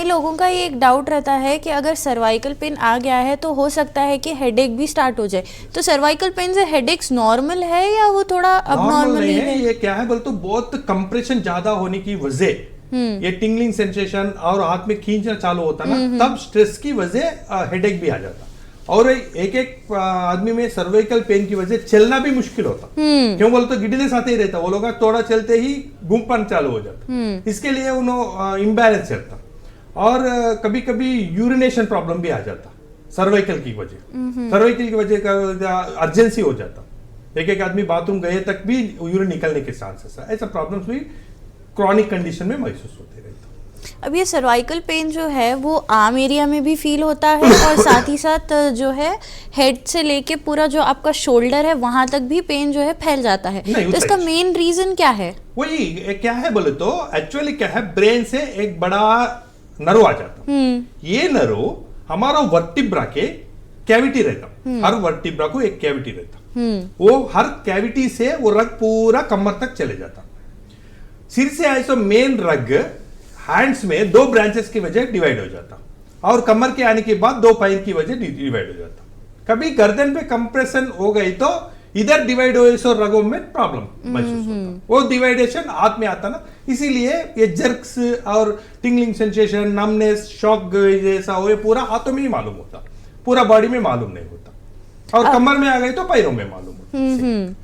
लोगों का ये एक डाउट रहता है कि अगर सर्वाइकल पेन आ गया है तो हो सकता है कि हेडेक भी स्टार्ट हो जाए। तो सर्वाइकल पेन से हेडेक्स नॉर्मल है या वो थोड़ा अबनॉर्मल नहीं है? ये क्या है बोल तो बहुत कंप्रेशन ज्यादा होने की वजह, ये टिंगलिंग सेंसेशन और हाथ में खींचना चालू होता ना, तब स्ट्रेस की वजह हेडेक भी आ जाता। और एक एक आदमी में सर्वाइकल पेन की वजह चलना भी मुश्किल होता। क्यों बोलते तो गिडनेस आते ही रहता, वो लोग थोड़ा चलते ही घूमपन चालू हो जाता। इसके लिए उन्होंने इम्बैलेंस चलता। और कभी कभी यूरिनेशन प्रॉब्लम भी आ जाता सर्वाइकल की वजह। सर्वाइकल की वजह का अर्जेंसी हो जाता, एक एक आदमी बाथरूम गए तक भी यूरिन निकलने के चांसेस है। ऐसा प्रॉब्लम्स भी क्रॉनिक कंडीशन में महसूस होते रहते। अब ये सर्वाइकल पेन जो है वो आम एरिया में भी फील होता है और साथ ही साथ जो है हेड से लेके पूरा जो आपका शोल्डर है वहां तक भी पेन जो है फैल जाता है। तो इसका मेन रीजन क्या है? वही क्या है बोले तो एक्चुअली क्या है, ब्रेन से एक बड़ा नर्व आ जाता। ये नर्व हमारा वर्टिब्रा के कैविटी रहता, हर वर्टिब्रा को एक कैविटी रहता। वो हर कैविटी से वो रग पूरा कमर तक चले जाता। सिर से आए तो मेन रग हैंड्स में दो ब्रांचेस की वजह डिवाइड हो जाता, और कमर के आने के बाद दो पैर की वजह डिवाइड हो जाता। कभी गर्दन पे कंप्रेशन हो गई तो इधर डिवाइड हुए सो रगों में प्रॉब्लम महसूस होता। वो डिवाइडेशन हाथ में आता ना, इसीलिए ये जर्क्स और टिंगलिंग सेंसेशन, नमनेस, शॉक जैसा हो, ये पूरा हाथों में ही मालूम होता, पूरा बॉडी में मालूम नहीं होता। और कमर में आ गई तो पैरों में मालूम होता।